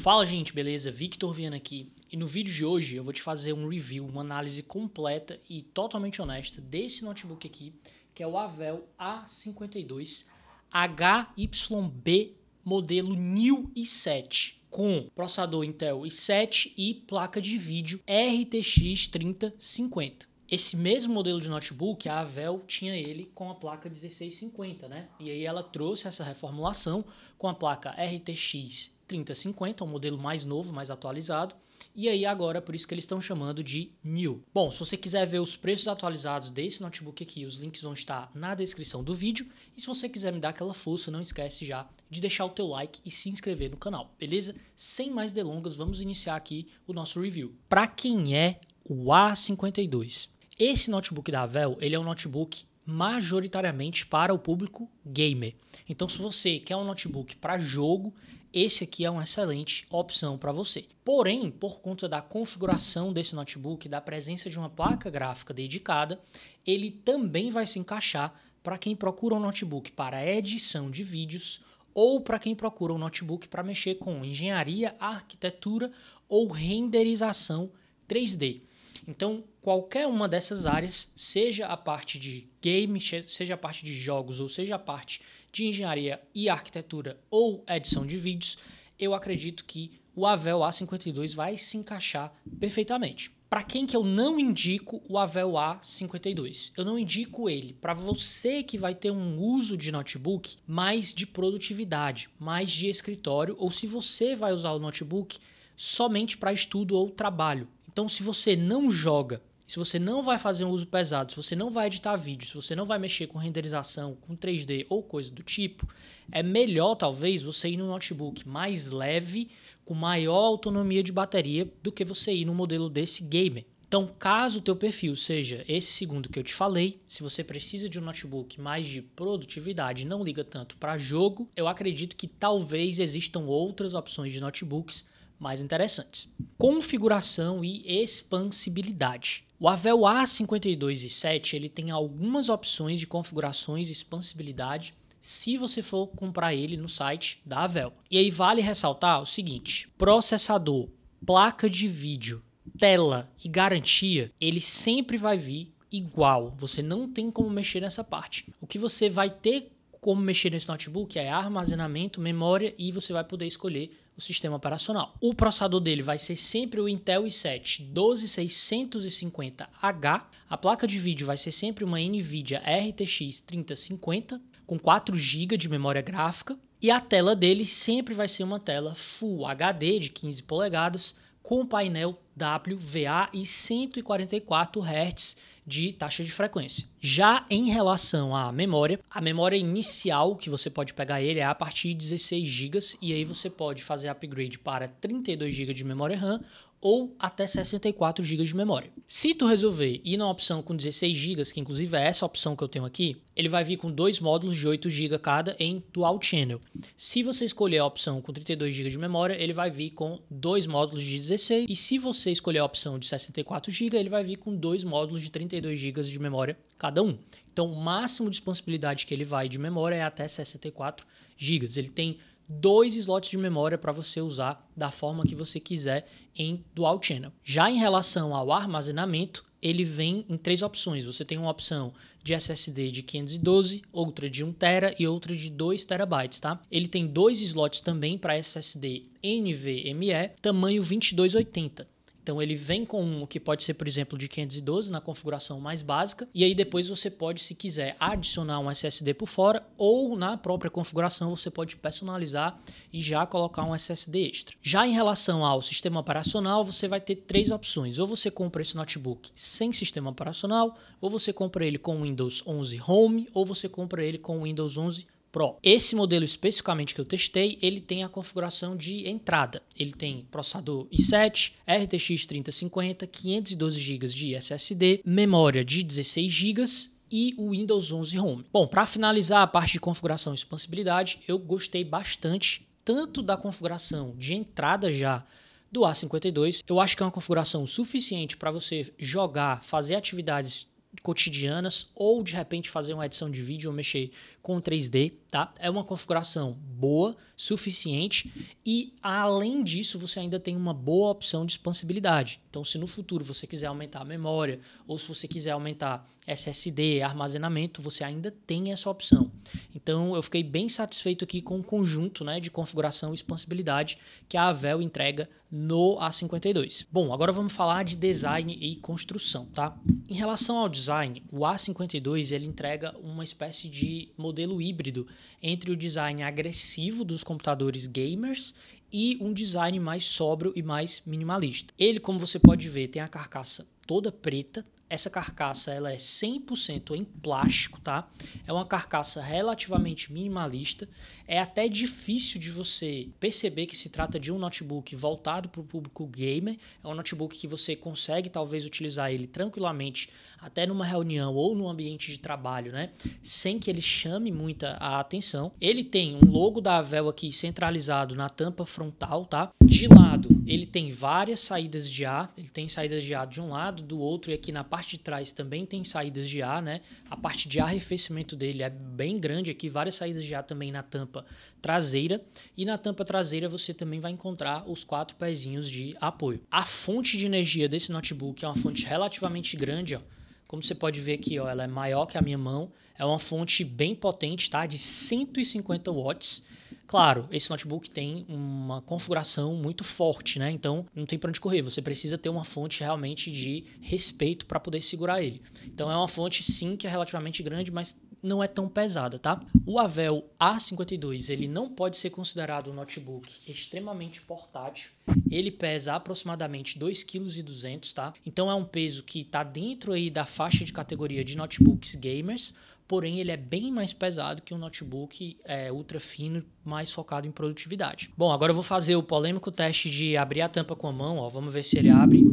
Fala gente, beleza? Victor Viana aqui e no vídeo de hoje eu vou te fazer um review, uma análise completa e totalmente honesta desse notebook aqui, que é o Avel A52 HYB modelo New i7 com processador Intel i7 e placa de vídeo RTX 3050. Esse mesmo modelo de notebook, a Avel tinha ele com a placa 1650, né? E aí ela trouxe essa reformulação com a placa RTX 3050, um modelo mais novo, mais atualizado. E aí agora, por isso que eles estão chamando de New. Bom, se você quiser ver os preços atualizados desse notebook aqui, os links vão estar na descrição do vídeo. E se você quiser me dar aquela força, não esquece já de deixar o teu like e se inscrever no canal, beleza? Sem mais delongas, vamos iniciar aqui o nosso review. Para quem é o A52? Esse notebook da Avel, ele é um notebook majoritariamente para o público gamer. Então, se você quer um notebook para jogo, esse aqui é uma excelente opção para você. Porém, por conta da configuração desse notebook, da presença de uma placa gráfica dedicada, ele também vai se encaixar para quem procura um notebook para edição de vídeos ou para quem procura um notebook para mexer com engenharia, arquitetura ou renderização 3D. Então, qualquer uma dessas áreas, seja a parte de game, seja a parte de jogos, ou seja a parte de engenharia e arquitetura ou edição de vídeos, eu acredito que o Avel A52 vai se encaixar perfeitamente. Para quem que eu não indico o Avel A52? Eu não indico ele para você que vai ter um uso de notebook mais de produtividade, mais de escritório, ou se você vai usar o notebook somente para estudo ou trabalho. Então, se você não joga, se você não vai fazer um uso pesado, se você não vai editar vídeo, se você não vai mexer com renderização, com 3D ou coisa do tipo, é melhor talvez você ir num notebook mais leve, com maior autonomia de bateria, do que você ir num modelo desse gamer. Então, caso o teu perfil seja esse segundo que eu te falei, se você precisa de um notebook mais de produtividade e não liga tanto para jogo, eu acredito que talvez existam outras opções de notebooks mais interessantes. Configuração e expansibilidade. O Avel A52 i7 ele tem algumas opções de configurações e expansibilidade se você for comprar ele no site da Avel. E aí vale ressaltar o seguinte: processador, placa de vídeo, tela e garantia, ele sempre vai vir igual. Você não tem como mexer nessa parte. O que você vai ter como mexer nesse notebook é armazenamento, memória e você vai poder escolher o sistema operacional. O processador dele vai ser sempre o Intel i7 12650H. A placa de vídeo vai ser sempre uma NVIDIA RTX 3050 com 4 GB de memória gráfica. E a tela dele sempre vai ser uma tela Full HD de 15 polegadas com painel WVA e 144 Hz de taxa de frequência. Já em relação à memória, a memória inicial que você pode pegar ele é a partir de 16 GB e aí você pode fazer upgrade para 32 GB de memória RAM ou até 64 GB de memória. Se tu resolver ir na opção com 16 GB, que inclusive é essa opção que eu tenho aqui, ele vai vir com dois módulos de 8 GB cada em Dual Channel. Se você escolher a opção com 32 GB de memória, ele vai vir com dois módulos de 16. E se você escolher a opção de 64 GB, ele vai vir com dois módulos de 32 GB de memória cada um. Então, o máximo de expansibilidade que ele vai de memória é até 64 GB. Ele tem 2 slots de memória para você usar da forma que você quiser em Dual Channel. Já em relação ao armazenamento, ele vem em 3 opções. Você tem uma opção de SSD de 512, outra de 1 TB e outra de 2 TB, tá? Ele tem 2 slots também para SSD NVMe, tamanho 2280. Então ele vem com um que pode ser, por exemplo, de 512 na configuração mais básica. E aí depois você pode, se quiser, adicionar um SSD por fora ou na própria configuração você pode personalizar e já colocar um SSD extra. Já em relação ao sistema operacional, você vai ter 3 opções. Ou você compra esse notebook sem sistema operacional, ou você compra ele com Windows 11 Home, ou você compra ele com Windows 11 Pro. Esse modelo especificamente que eu testei, ele tem a configuração de entrada. Ele tem processador i7, RTX 3050, 512 GB de SSD, memória de 16 GB e o Windows 11 Home. Bom, para finalizar a parte de configuração e expansibilidade, eu gostei bastante tanto da configuração de entrada já do A52. Eu acho que é uma configuração suficiente para você jogar, fazer atividades cotidianas ou de repente fazer uma edição de vídeo ou mexer com 3D, tá? É uma configuração boa, suficiente e além disso você ainda tem uma boa opção de expansibilidade. Então se no futuro você quiser aumentar a memória ou se você quiser aumentar SSD, armazenamento, você ainda tem essa opção. Então eu fiquei bem satisfeito aqui com o conjunto, né, de configuração e expansibilidade que a Avel entrega no A52. Bom, agora vamos falar de design e construção, tá? Em relação ao design, o A52 ele entrega uma espécie de modelo híbrido entre o design agressivo dos computadores gamers e um design mais sóbrio e mais minimalista. Ele, como você pode ver, tem a carcaça toda preta. Essa carcaça ela é 100% em plástico, tá? É uma carcaça relativamente minimalista. É até difícil de você perceber que se trata de um notebook voltado para o público gamer. É um notebook que você consegue talvez utilizar ele tranquilamente até numa reunião ou num ambiente de trabalho, né? Sem que ele chame muita a atenção. Ele tem um logo da Avel aqui centralizado na tampa frontal, tá? De lado, ele tem várias saídas de ar. Ele tem saídas de ar de um lado, do outro, e aqui na parte de trás também tem saídas de ar, né? A parte de arrefecimento dele é bem grande aqui, várias saídas de ar também na tampa traseira. E na tampa traseira você também vai encontrar os 4 pezinhos de apoio. A fonte de energia desse notebook é uma fonte relativamente grande, ó. Como você pode ver aqui, ó, ela é maior que a minha mão. É uma fonte bem potente, tá? De 150 watts. Claro, esse notebook tem uma configuração muito forte, né? Então não tem para onde correr. Você precisa ter uma fonte realmente de respeito para poder segurar ele. Então é uma fonte sim que é relativamente grande, mas não é tão pesada, tá? O Avel A52, ele não pode ser considerado um notebook extremamente portátil. Ele pesa aproximadamente 2,2 kg, tá? Então é um peso que está dentro aí da faixa de categoria de notebooks gamers, porém ele é bem mais pesado que um notebook ultra fino, mais focado em produtividade. Bom, agora eu vou fazer o polêmico teste de abrir a tampa com a mão, ó. Vamos ver se ele abre.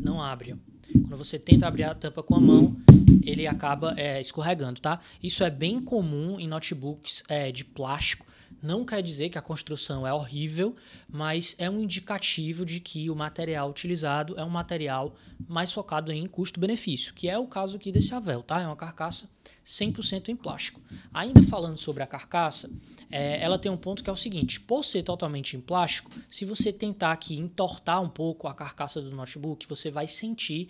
Não abre, ó. Quando você tenta abrir a tampa com a mão, ele acaba escorregando, tá? Isso é bem comum em notebooks de plástico. Não quer dizer que a construção é horrível, mas é um indicativo de que o material utilizado é um material mais focado em custo-benefício, que é o caso aqui desse Avel, tá? É uma carcaça 100% em plástico. Ainda falando sobre a carcaça, ela tem um ponto que é o seguinte: por ser totalmente em plástico, se você tentar aqui entortar um pouco a carcaça do notebook, você vai sentir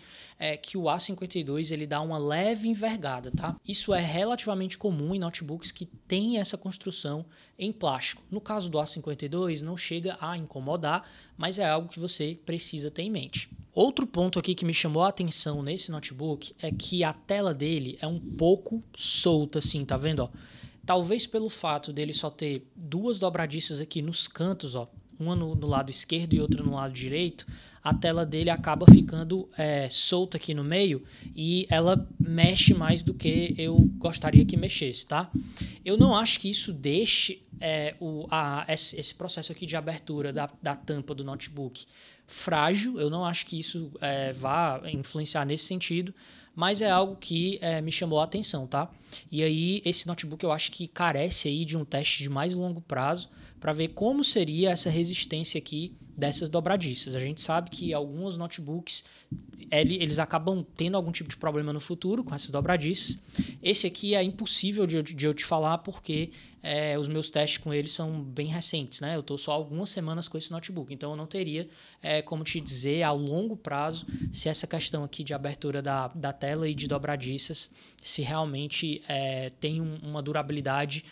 que o A52 ele dá uma leve envergada, tá? Isso é relativamente comum em notebooks que têm essa construção em plástico. No caso do A52 não chega a incomodar, mas é algo que você precisa ter em mente. Outro ponto aqui que me chamou a atenção nesse notebook é que a tela dele é um pouco solta assim, tá vendo, ó? Talvez pelo fato dele só ter 2 dobradiças aqui nos cantos, ó, uma no lado esquerdo e outra no lado direito, a tela dele acaba ficando solta aqui no meio e ela mexe mais do que eu gostaria que mexesse, tá? Eu não acho que isso deixe esse processo aqui de abertura da tampa do notebook frágil. Eu não acho que isso vá influenciar nesse sentido, mas é algo que me chamou a atenção, tá? E aí esse notebook eu acho que carece aí de um teste de mais longo prazo para ver como seria essa resistência aqui dessas dobradiças. A gente sabe que alguns notebooks eles acabam tendo algum tipo de problema no futuro com essas dobradiças. Esse aqui é impossível de eu te falar porque os meus testes com ele são bem recentes, né? Eu estou só algumas semanas com esse notebook, então eu não teria como te dizer a longo prazo se essa questão aqui de abertura da tela e de dobradiças, se realmente tem uma durabilidade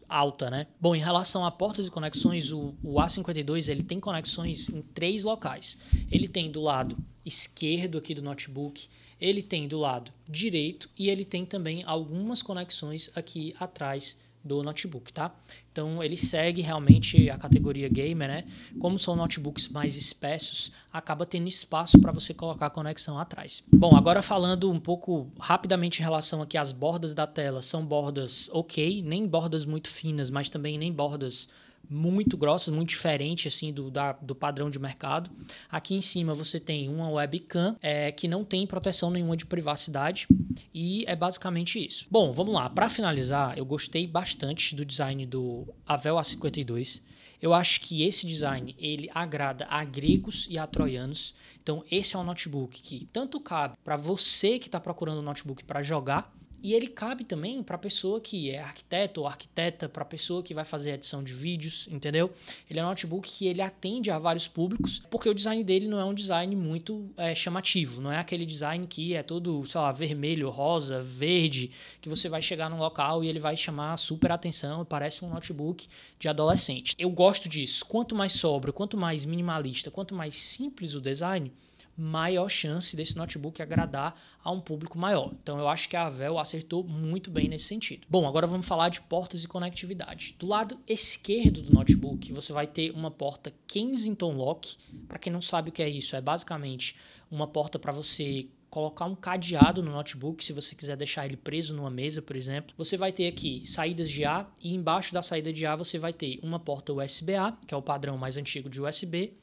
alta, né? Bom, em relação a portas e conexões, o A52 ele tem conexões em 3 locais. Ele tem do lado esquerdo aqui do notebook, ele tem do lado direito e ele tem também algumas conexões aqui atrás do notebook, tá? Então ele segue realmente a categoria gamer, né? Como são notebooks mais espessos, acaba tendo espaço para você colocar a conexão atrás. Bom, agora falando um pouco rapidamente em relação aqui às bordas da tela, são bordas ok, nem bordas muito finas, mas também nem bordas muito grossas, muito diferente assim do padrão de mercado. Aqui em cima você tem uma webcam que não tem proteção nenhuma de privacidade e é basicamente isso. Bom, vamos lá. Para finalizar, eu gostei bastante do design do Avel A52. Eu acho que esse design, ele agrada a gregos e a troianos. Então, esse é um notebook que tanto cabe para você que está procurando um notebook para jogar, e ele cabe também para a pessoa que é arquiteto ou arquiteta, para a pessoa que vai fazer edição de vídeos, entendeu? Ele é um notebook que ele atende a vários públicos, porque o design dele não é um design muito chamativo, não é aquele design que é todo, sei lá, vermelho, rosa, verde, que você vai chegar num local e ele vai chamar super atenção e parece um notebook de adolescente. Eu gosto disso. Quanto mais sóbrio, quanto mais minimalista, quanto mais simples o design, maior chance desse notebook agradar a um público maior. Então eu acho que a Avel acertou muito bem nesse sentido. Bom, agora vamos falar de portas e conectividade. Do lado esquerdo do notebook, você vai ter uma porta Kensington Lock. Para quem não sabe o que é isso, é basicamente uma porta para você colocar um cadeado no notebook, se você quiser deixar ele preso numa mesa, por exemplo. Você vai ter aqui saídas de A, e embaixo da saída de A você vai ter uma porta USB-A, que é o padrão mais antigo de USB,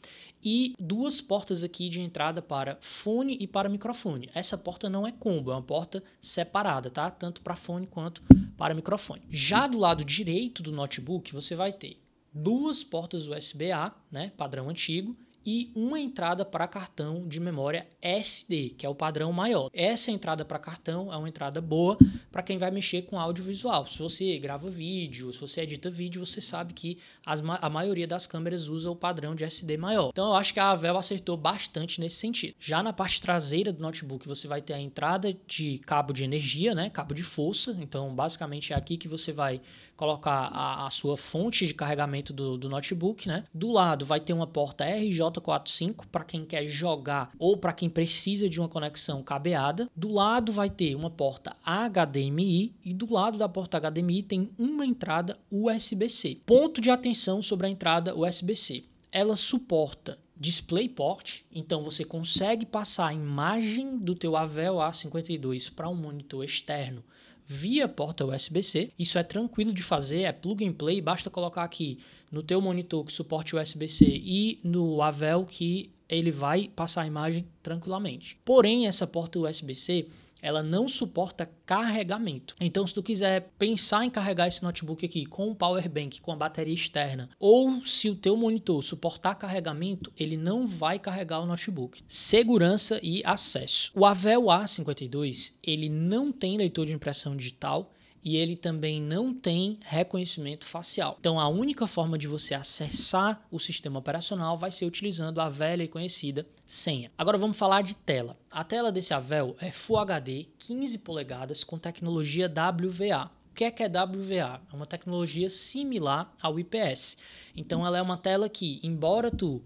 e duas portas aqui de entrada para fone e para microfone. Essa porta não é combo, é uma porta separada, tá? Tanto para fone quanto para microfone. Já do lado direito do notebook, você vai ter duas portas USB-A, né, padrão antigo, e uma entrada para cartão de memória SD, que é o padrão maior. Essa entrada para cartão é uma entrada boa para quem vai mexer com audiovisual. Se você grava vídeo, se você edita vídeo, você sabe que a maioria das câmeras usa o padrão de SD maior. Então eu acho que a Avel acertou bastante nesse sentido. Já na parte traseira do notebook, você vai ter a entrada de cabo de energia, né, cabo de força. Então basicamente é aqui que você vai colocar a sua fonte de carregamento do notebook, né? Do lado vai ter uma porta RJ45 para quem quer jogar ou para quem precisa de uma conexão cabeada. Do lado vai ter uma porta HDMI e do lado da porta HDMI tem uma entrada USB-C. Ponto de atenção sobre a entrada USB-C. Ela suporta DisplayPort, então você consegue passar a imagem do teu Avel A52 para um monitor externo via porta USB-C. Isso é tranquilo de fazer, é plug and play, basta colocar aqui no teu monitor que suporte USB-C e no Avel que ele vai passar a imagem tranquilamente. Porém, essa porta USB-C, ela não suporta carregamento. Então, se tu quiser pensar em carregar esse notebook aqui com um power bank, com a bateria externa, ou se o teu monitor suportar carregamento, ele não vai carregar o notebook. Segurança e acesso. O Avel A52, ele não tem leitor de impressão digital e ele também não tem reconhecimento facial. Então, a única forma de você acessar o sistema operacional vai ser utilizando a velha e conhecida senha. Agora vamos falar de tela. A tela desse Avel é Full HD, 15 polegadas com tecnologia WVA. O que é WVA? É uma tecnologia similar ao IPS. Então, ela é uma tela que, embora tu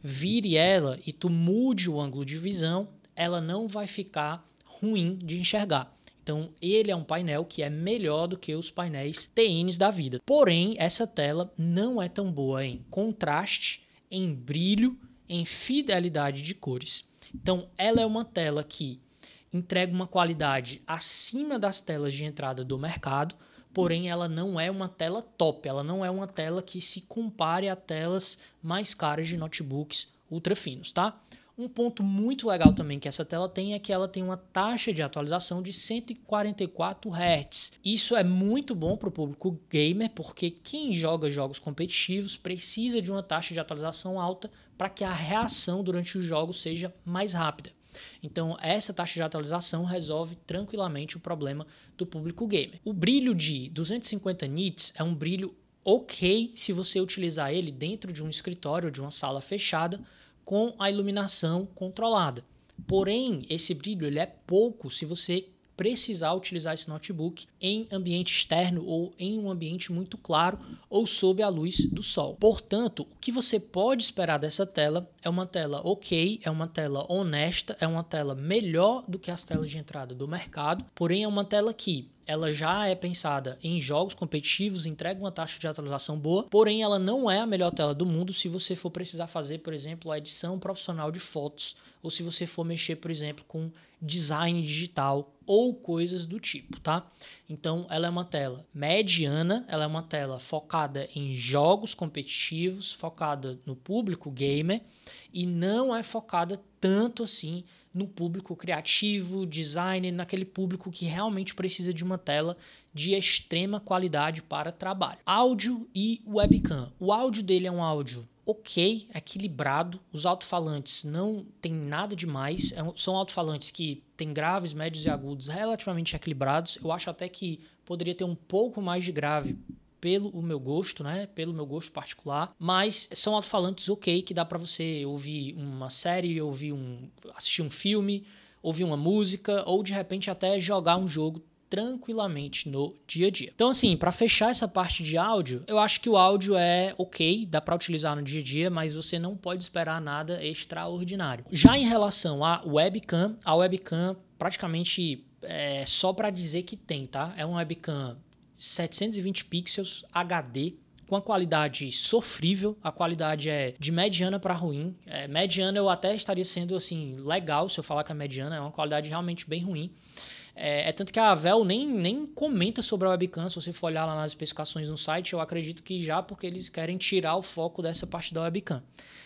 vire ela e tu mude o ângulo de visão, ela não vai ficar ruim de enxergar. Então, ele é um painel que é melhor do que os painéis TNs da vida. Porém, essa tela não é tão boa em contraste, em brilho, em fidelidade de cores. Então, ela é uma tela que entrega uma qualidade acima das telas de entrada do mercado, porém, ela não é uma tela top. Ela não é uma tela que se compare a telas mais caras de notebooks ultra finos, tá? Um ponto muito legal também que essa tela tem é que ela tem uma taxa de atualização de 144 Hz. Isso é muito bom para o público gamer, porque quem joga jogos competitivos precisa de uma taxa de atualização alta para que a reação durante os jogos seja mais rápida. Então, essa taxa de atualização resolve tranquilamente o problema do público gamer. O brilho de 250 nits é um brilho ok se você utilizar ele dentro de um escritório ou de uma sala fechada, com a iluminação controlada. Porém, esse brilho ele é pouco se você precisar utilizar esse notebook em ambiente externo ou em um ambiente muito claro ou sob a luz do sol. Portanto, o que você pode esperar dessa tela é uma tela ok, é uma tela honesta, é uma tela melhor do que as telas de entrada do mercado, porém é uma tela que ela já é pensada em jogos competitivos, entrega uma taxa de atualização boa, porém ela não é a melhor tela do mundo se você for precisar fazer, por exemplo, a edição profissional de fotos, ou se você for mexer, por exemplo, com design digital ou coisas do tipo, tá? Então, ela é uma tela mediana, ela é uma tela focada em jogos competitivos, focada no público gamer e não é focada tanto assim no público criativo, designer, naquele público que realmente precisa de uma tela de extrema qualidade para trabalho. Áudio e webcam. O áudio dele é um áudio ok, equilibrado. Os alto-falantes não tem nada demais. São alto-falantes que têm graves, médios e agudos relativamente equilibrados. Eu acho até que poderia ter um pouco mais de grave pelo meu gosto, né? Pelo meu gosto particular. Mas são alto-falantes ok, que dá para você ouvir uma série, assistir um filme, ouvir uma música ou de repente até jogar um jogo tranquilamente no dia a dia. Então assim, para fechar essa parte de áudio, eu acho que o áudio é ok, dá para utilizar no dia a dia, mas você não pode esperar nada extraordinário. Já em relação à webcam, a webcam praticamente é só para dizer que tem, tá? É uma webcam 720 pixels HD, com a qualidade sofrível, a qualidade é de mediana para ruim. Mediana eu até estaria sendo assim legal se eu falar que é mediana, é uma qualidade realmente bem ruim. Tanto que a Avel nem comenta sobre a webcam, se você for olhar lá nas especificações no site, eu acredito que já porque eles querem tirar o foco dessa parte da webcam.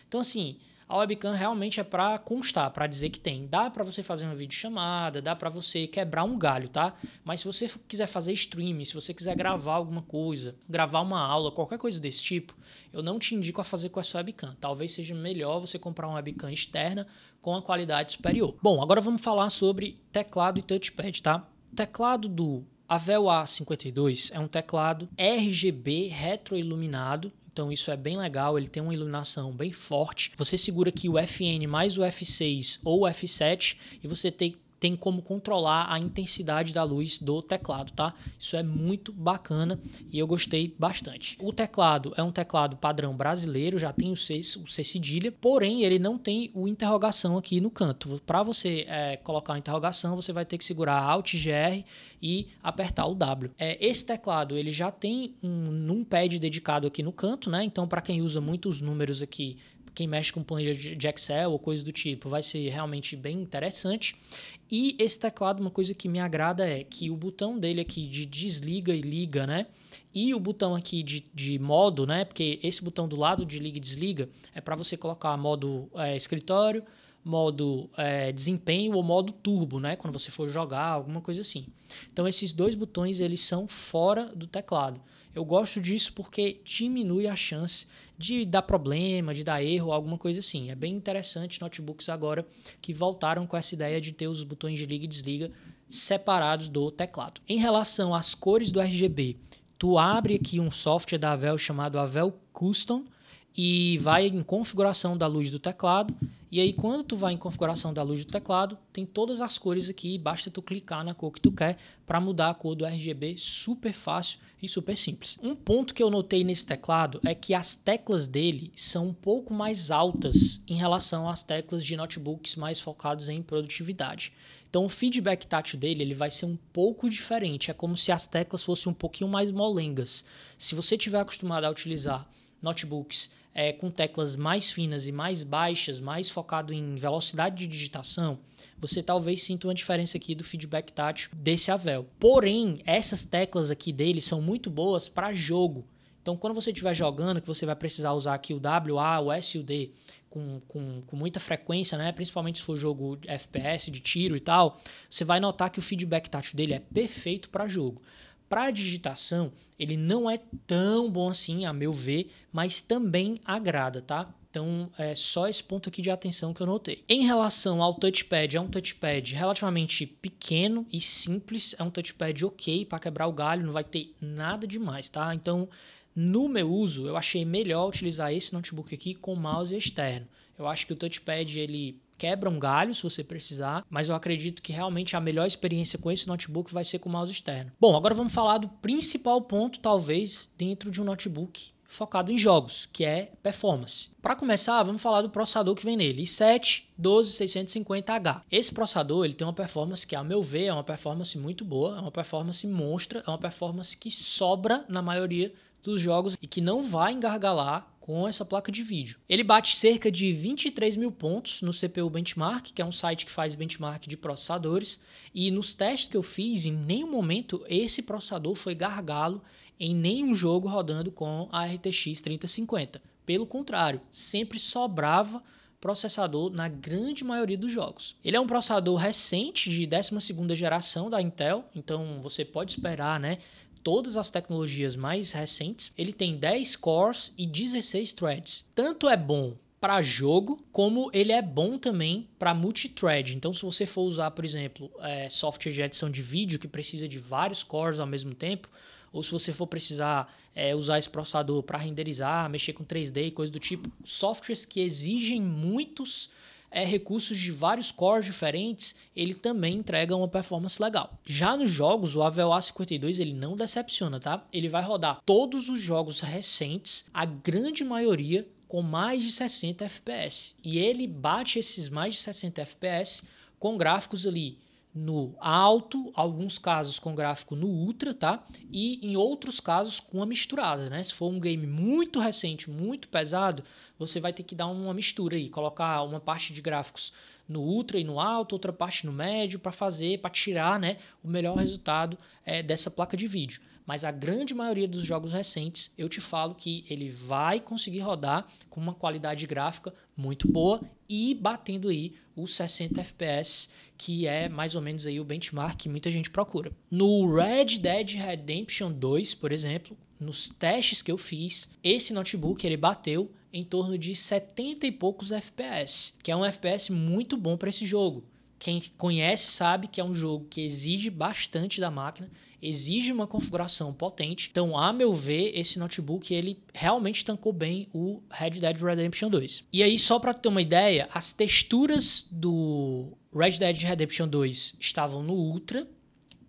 Então assim, a webcam realmente é para constar, para dizer que tem. Dá para você fazer uma videochamada, dá para você quebrar um galho, tá? Mas se você quiser fazer streaming, se você quiser gravar alguma coisa, gravar uma aula, qualquer coisa desse tipo, eu não te indico a fazer com essa webcam. Talvez seja melhor você comprar uma webcam externa com a qualidade superior. Bom, agora vamos falar sobre teclado e touchpad, tá? O teclado do Avel A52 é um teclado RGB retroiluminado. Então isso é bem legal, ele tem uma iluminação bem forte. Você segura aqui o FN mais o F6 ou o F7 e você tem como controlar a intensidade da luz do teclado, tá? Isso é muito bacana e eu gostei bastante. O teclado é um teclado padrão brasileiro, já tem o C cedilha, porém ele não tem o interrogação aqui no canto. Para você colocar a interrogação, você vai ter que segurar Alt GR e apertar o W. Esse teclado ele já tem um numpad dedicado aqui no canto, né? Então para quem usa muitos números aqui, quem mexe com planilha de Excel ou coisa do tipo, vai ser realmente bem interessante. E esse teclado, uma coisa que me agrada é que o botão dele aqui de desliga e liga, né? E o botão aqui de modo, né? Porque esse botão do lado de liga e desliga é para você colocar modo escritório, modo desempenho ou modo turbo, né? Quando você for jogar, alguma coisa assim. Então esses dois botões eles são fora do teclado. Eu gosto disso porque diminui a chance de dar problema, de dar erro, alguma coisa assim. É bem interessante notebooks agora que voltaram com essa ideia de ter os botões de liga e desliga separados do teclado. Em relação às cores do RGB, tu abre aqui um software da Avel chamado Avel Custom e vai em configuração da luz do teclado. E aí quando tu vai em configuração da luz do teclado, tem todas as cores aqui, basta tu clicar na cor que tu quer para mudar a cor do RGB, super fácil e super simples. Um ponto que eu notei nesse teclado é que as teclas dele são um pouco mais altas em relação às teclas de notebooks mais focados em produtividade. Então o feedback tátil dele ele vai ser um pouco diferente, é como se as teclas fossem um pouquinho mais molengas. Se você tiver acostumado a utilizar notebooks com teclas mais finas e mais baixas, mais focado em velocidade de digitação, você talvez sinta uma diferença aqui do feedback tátil desse Avel. Porém, essas teclas aqui dele são muito boas para jogo. Então, quando você estiver jogando, que você vai precisar usar aqui o WA, o S e o D com muita frequência, né? Principalmente se for jogo de FPS, de tiro e tal, você vai notar que o feedback tátil dele é perfeito para jogo. Para digitação, ele não é tão bom assim, a meu ver, mas também agrada, tá? Então, é só esse ponto aqui de atenção que eu notei. Em relação ao touchpad, é um touchpad relativamente pequeno e simples. É um touchpad ok para quebrar o galho, não vai ter nada demais, tá? Então, no meu uso, eu achei melhor utilizar esse notebook aqui com mouse externo. Eu acho que o touchpad, ele quebra um galho se você precisar, mas eu acredito que realmente a melhor experiência com esse notebook vai ser com o mouse externo. Bom, agora vamos falar do principal ponto, talvez, dentro de um notebook focado em jogos, que é performance. Para começar, vamos falar do processador que vem nele, i7-12650H. Esse processador ele tem uma performance que, a meu ver, é uma performance muito boa, é uma performance monstra, é uma performance que sobra na maioria dos jogos e que não vai engargalar com essa placa de vídeo. Ele bate cerca de 23 mil pontos no CPU Benchmark, que é um site que faz benchmark de processadores, e nos testes que eu fiz, em nenhum momento esse processador foi gargalo em nenhum jogo rodando com a RTX 3050. Pelo contrário, sempre sobrava processador na grande maioria dos jogos. Ele é um processador recente de 12ª geração da Intel, então você pode esperar, né, todas as tecnologias mais recentes. Ele tem 10 cores e 16 threads. Tanto é bom para jogo, como ele é bom também para multithread. Então, se você for usar, por exemplo, software de edição de vídeo que precisa de vários cores ao mesmo tempo, ou se você for precisar usar esse processador para renderizar, mexer com 3D e coisa do tipo, softwares que exigem muitos recursos de vários cores diferentes, ele também entrega uma performance legal. Já nos jogos, o Avel A52 ele não decepciona, tá? Ele vai rodar todos os jogos recentes, a grande maioria com mais de 60 FPS. E ele bate esses mais de 60 FPS com gráficos ali no alto, alguns casos com gráfico no ultra, tá? E em outros casos com uma misturada, né? Se for um game muito recente, muito pesado, você vai ter que dar uma mistura aí, colocar uma parte de gráficos no ultra e no alto, outra parte no médio, para tirar, né, o melhor resultado dessa placa de vídeo. Mas a grande maioria dos jogos recentes, eu te falo que ele vai conseguir rodar com uma qualidade gráfica muito boa e batendo aí os 60 FPS, que é mais ou menos aí o benchmark que muita gente procura. No Red Dead Redemption 2, por exemplo, nos testes que eu fiz, esse notebook ele bateu em torno de 70 e poucos FPS, que é um FPS muito bom para esse jogo. Quem conhece sabe que é um jogo que exige bastante da máquina, exige uma configuração potente. Então, a meu ver, esse notebook ele realmente tancou bem o Red Dead Redemption 2. E aí, só para ter uma ideia, as texturas do Red Dead Redemption 2 estavam no Ultra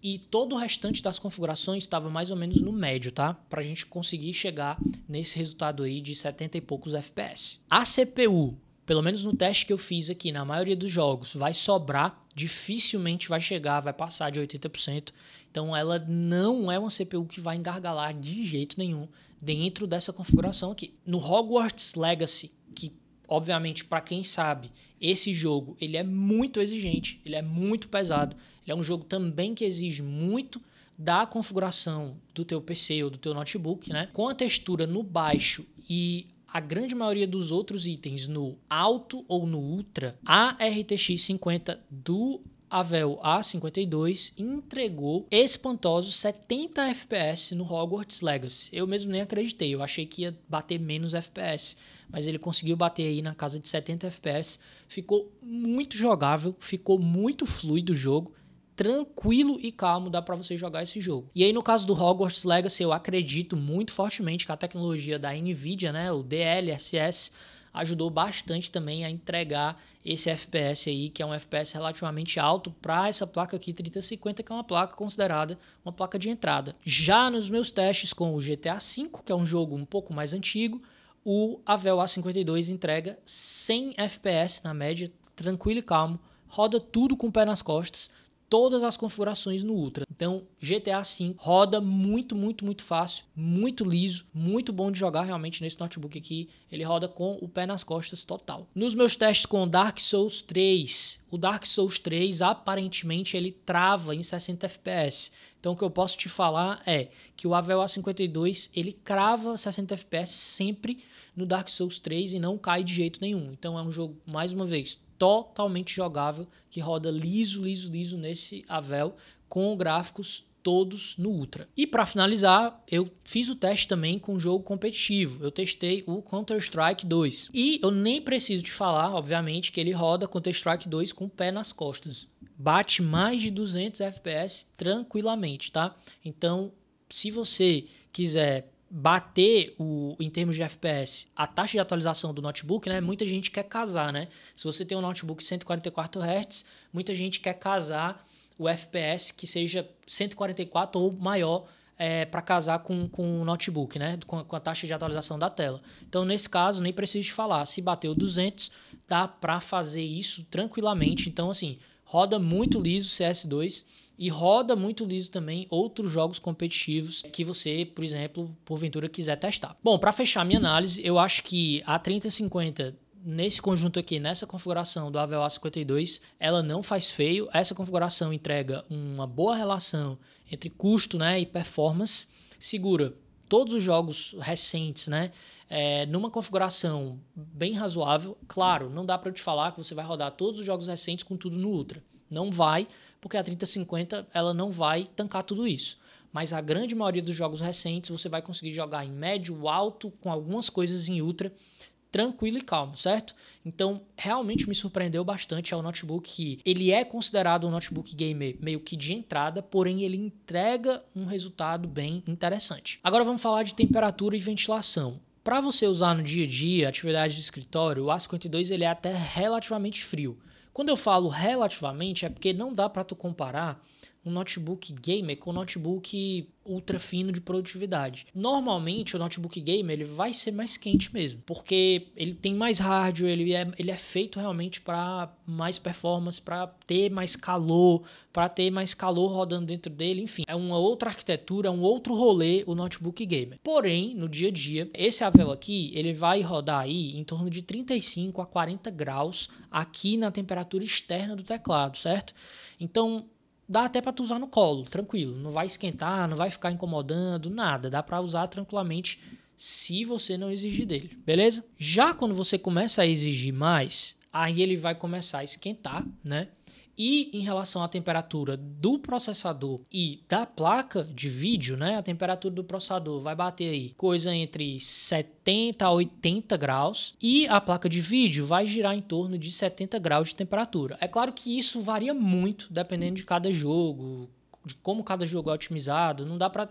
e todo o restante das configurações estava mais ou menos no médio, tá? Pra gente conseguir chegar nesse resultado aí de 70 e poucos FPS. A CPU, pelo menos no teste que eu fiz aqui, na maioria dos jogos, vai sobrar, dificilmente vai chegar, vai passar de 80%. Então ela não é uma CPU que vai engargalar de jeito nenhum dentro dessa configuração aqui. No Hogwarts Legacy, que obviamente para quem sabe, esse jogo ele é muito exigente, ele é muito pesado, ele é um jogo também que exige muito da configuração do teu PC ou do teu notebook, né? Com a textura no baixo e a grande maioria dos outros itens no alto ou no ultra, a RTX 50 do Avel A52 entregou espantosos 70 FPS no Hogwarts Legacy. Eu mesmo nem acreditei, eu achei que ia bater menos FPS, mas ele conseguiu bater aí na casa de 70 FPS. Ficou muito jogável, ficou muito fluido o jogo, tranquilo e calmo, dá para você jogar esse jogo. E aí no caso do Hogwarts Legacy, eu acredito muito fortemente que a tecnologia da Nvidia, né, o DLSS, ajudou bastante também a entregar esse FPS aí, que é um FPS relativamente alto para essa placa aqui 3050, que é uma placa considerada uma placa de entrada. Já nos meus testes com o GTA V, que é um jogo um pouco mais antigo, o Avel A52 entrega 100 FPS na média, tranquilo e calmo, roda tudo com o pé nas costas, todas as configurações no Ultra. Então, GTA V roda muito, muito, muito fácil, muito liso, muito bom de jogar realmente nesse notebook aqui. Ele roda com o pé nas costas total. Nos meus testes com Dark Souls 3, o Dark Souls 3 aparentemente ele trava em 60 FPS. Então, o que eu posso te falar é que o Avel A52 ele crava 60 FPS sempre no Dark Souls 3 e não cai de jeito nenhum. Então, é um jogo, mais uma vez, totalmente jogável, que roda liso, liso, liso nesse Avel, com gráficos todos no Ultra. E para finalizar, eu fiz o teste também com jogo competitivo. Eu testei o Counter-Strike 2. E eu nem preciso te falar, obviamente, que ele roda Counter-Strike 2 com o pé nas costas. Bate mais de 200 FPS tranquilamente, tá? Então, se você quiser bater em termos de FPS a taxa de atualização do notebook, né? Muita gente quer casar, né? Se você tem um notebook 144 Hz, muita gente quer casar o FPS que seja 144 ou maior para casar com o notebook, né? Com a taxa de atualização da tela. Então, nesse caso, nem preciso te falar. Se bateu 200, dá para fazer isso tranquilamente. Então, assim, roda muito liso o CS2 E roda muito liso também outros jogos competitivos que você, por exemplo, porventura quiser testar. Bom, para fechar minha análise, eu acho que a 3050 nesse conjunto aqui, nessa configuração do Avel A52, ela não faz feio. Essa configuração entrega uma boa relação entre custo, né, e performance, segura todos os jogos recentes, né, numa configuração bem razoável. Claro, não dá para eu te falar que você vai rodar todos os jogos recentes com tudo no Ultra. Não vai, porque a 3050 ela não vai tancar tudo isso. Mas a grande maioria dos jogos recentes você vai conseguir jogar em médio, alto, com algumas coisas em Ultra, tranquilo e calmo, certo? Então, realmente me surpreendeu bastante. É um notebook que ele é considerado um notebook gamer meio que de entrada, porém ele entrega um resultado bem interessante. Agora vamos falar de temperatura e ventilação. Para você usar no dia a dia, atividade de escritório, o A52 ele é até relativamente frio. Quando eu falo relativamente, é porque não dá para tu comparar um notebook gamer com um notebook ultra fino de produtividade. Normalmente o notebook gamer ele vai ser mais quente mesmo, porque ele tem mais hardware, ele é feito realmente para mais performance, para ter mais calor rodando dentro dele, enfim. É uma outra arquitetura, um outro rolê o notebook gamer. Porém, no dia a dia, esse Avel aqui, ele vai rodar aí em torno de 35 a 40 graus aqui na temperatura externa do teclado, certo? Então, dá até para tu usar no colo, tranquilo. Não vai esquentar, não vai ficar incomodando, nada. Dá para usar tranquilamente se você não exigir dele, beleza? Já quando você começa a exigir mais, aí ele vai começar a esquentar, né? E em relação à temperatura do processador e da placa de vídeo, né? A temperatura do processador vai bater aí coisa entre 70 a 80 graus e a placa de vídeo vai girar em torno de 70 graus de temperatura. É claro que isso varia muito dependendo de cada jogo, de como cada jogo é otimizado,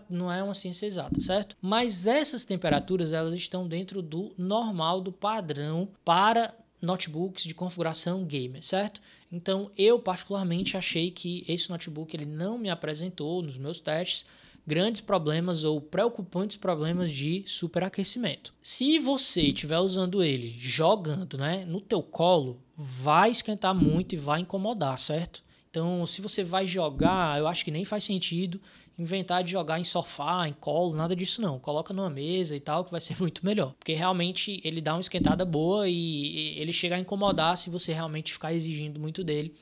não é uma ciência exata, certo? Mas essas temperaturas elas estão dentro do normal, do padrão para notebooks de configuração gamer, certo? Então eu particularmente achei que esse notebook ele não me apresentou nos meus testes grandes problemas ou preocupantes problemas de superaquecimento. Se você estiver usando ele jogando, né, no teu colo, vai esquentar muito e vai incomodar, certo? Então, se você vai jogar, eu acho que nem faz sentido inventar de jogar em sofá, em colo, nada disso não. Coloca numa mesa e tal, que vai ser muito melhor. Porque realmente ele dá uma esquentada boa e ele chega a incomodar se você realmente ficar exigindo muito dele,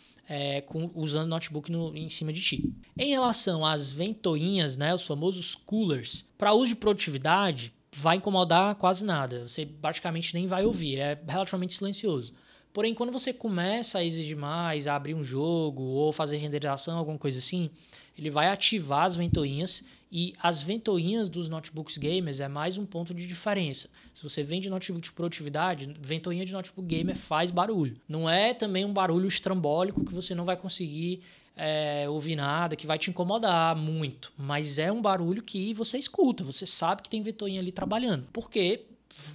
usando notebook em cima de ti. Em relação às ventoinhas, né, os famosos coolers, para uso de produtividade, vai incomodar quase nada. Você praticamente nem vai ouvir, é relativamente silencioso. Porém, quando você começa a exigir mais, a abrir um jogo ou fazer renderização, alguma coisa assim, ele vai ativar as ventoinhas e as ventoinhas dos notebooks gamers é mais um ponto de diferença. Se você vende notebook de produtividade, ventoinha de notebook gamer faz barulho. Não é também um barulho estrambólico que você não vai conseguir ouvir nada, que vai te incomodar muito, mas é um barulho que você escuta, você sabe que tem ventoinha ali trabalhando, porque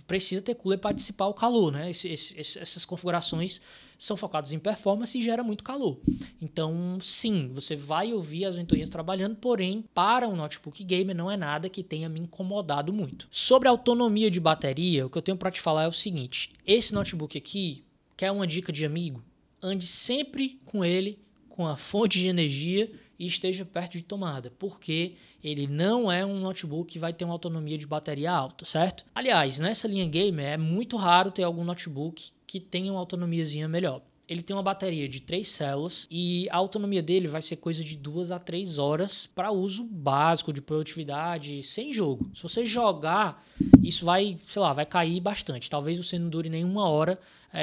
precisa ter cooler para dissipar o calor, né? Essas configurações são focadas em performance e gera muito calor. Então, sim, você vai ouvir as ventoinhas trabalhando, porém, para um notebook gamer não é nada que tenha me incomodado muito. Sobre a autonomia de bateria, o que eu tenho para te falar é o seguinte: esse notebook aqui, quer uma dica de amigo? Ande sempre com ele, com a fonte de energia e esteja perto de tomada, porque ele não é um notebook que vai ter uma autonomia de bateria alta, certo? Aliás, nessa linha gamer é muito raro ter algum notebook que tenha uma autonomiazinha melhor. Ele tem uma bateria de 3 células e a autonomia dele vai ser coisa de 2 a 3 horas para uso básico de produtividade sem jogo. Se você jogar, isso vai, sei lá, vai cair bastante. Talvez você não dure nem 1 hora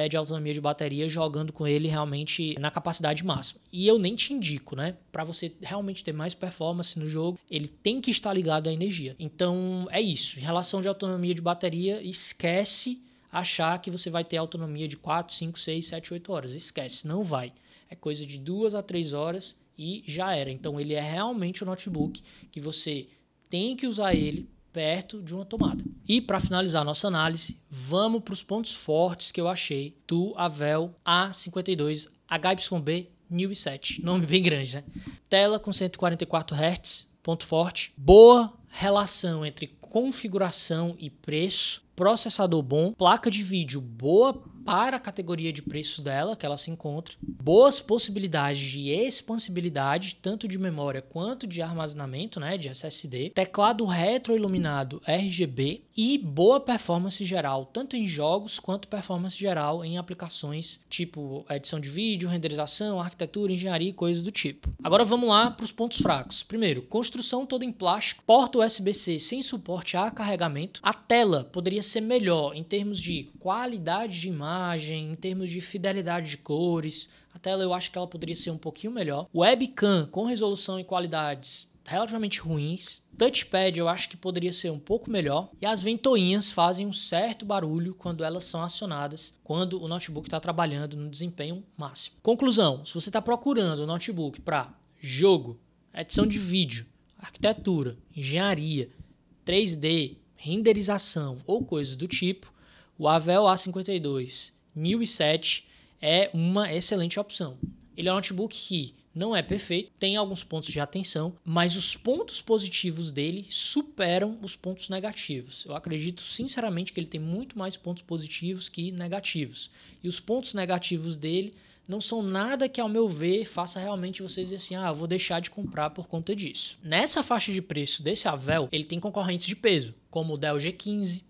de autonomia de bateria jogando com ele realmente na capacidade máxima. E eu nem te indico, né? Para você realmente ter mais performance no jogo, ele tem que estar ligado à energia. Então é isso. Em relação de autonomia de bateria, esquece achar que você vai ter autonomia de 4, 5, 6, 7, 8 horas. Esquece, não vai. É coisa de 2 a 3 horas e já era. Então ele é realmente um notebook que você tem que usar ele perto de uma tomada. E para finalizar a nossa análise, vamos para os pontos fortes que eu achei do Avel A52 HYB New i7. Nome bem grande, né? Tela com 144 Hz, ponto forte. Boa relação entre configuração e preço. processador bom, placa de vídeo boa para a categoria de preços dela, que ela se encontra, boas possibilidades de expansibilidade, tanto de memória quanto de armazenamento, né, de SSD, teclado retroiluminado RGB e boa performance geral, tanto em jogos quanto performance geral em aplicações tipo edição de vídeo, renderização, arquitetura, engenharia e coisas do tipo. Agora vamos lá para os pontos fracos. Primeiro, construção toda em plástico, porta USB-C sem suporte a carregamento, a tela poderia ser melhor em termos de qualidade de imagem, em termos de fidelidade de cores. A tela eu acho que ela poderia ser um pouquinho melhor. Webcam com resolução e qualidades relativamente ruins. Touchpad eu acho que poderia ser um pouco melhor. E as ventoinhas fazem um certo barulho quando elas são acionadas, quando o notebook está trabalhando no desempenho máximo. Conclusão, se você está procurando um notebook para jogo, edição de vídeo, arquitetura, engenharia, 3D, renderização ou coisas do tipo, o Avel A52 Neo i7 é uma excelente opção. Ele é um notebook que não é perfeito, tem alguns pontos de atenção, mas os pontos positivos dele superam os pontos negativos. Eu acredito sinceramente que ele tem muito mais pontos positivos que negativos. E os pontos negativos dele não são nada que, ao meu ver, faça realmente vocês dizer assim, eu vou deixar de comprar por conta disso. Nessa faixa de preço desse Avel, ele tem concorrentes de peso, como o Dell G15,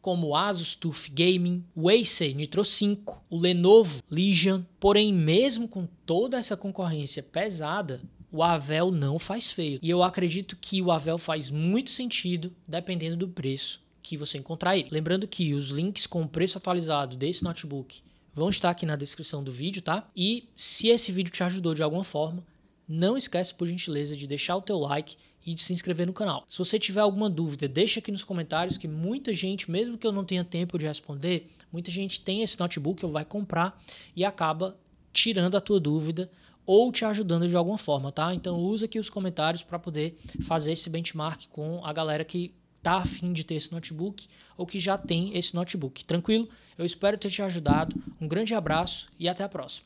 como o Asus TUF Gaming, o Acer Nitro 5, o Lenovo Legion. Porém, mesmo com toda essa concorrência pesada, o Avel não faz feio. E eu acredito que o Avel faz muito sentido dependendo do preço que você encontrar ele. Lembrando que os links com o preço atualizado desse notebook vão estar aqui na descrição do vídeo, tá? E se esse vídeo te ajudou de alguma forma, não esquece, por gentileza, de deixar o teu like e de se inscrever no canal. Se você tiver alguma dúvida, deixa aqui nos comentários, que muita gente, mesmo que eu não tenha tempo de responder, muita gente tem esse notebook ou vai comprar e acaba tirando a tua dúvida ou te ajudando de alguma forma, tá? Então usa aqui os comentários para poder fazer esse benchmark com a galera que tá a fim de ter esse notebook ou que já tem esse notebook. Tranquilo? Eu espero ter te ajudado. Um grande abraço e até a próxima.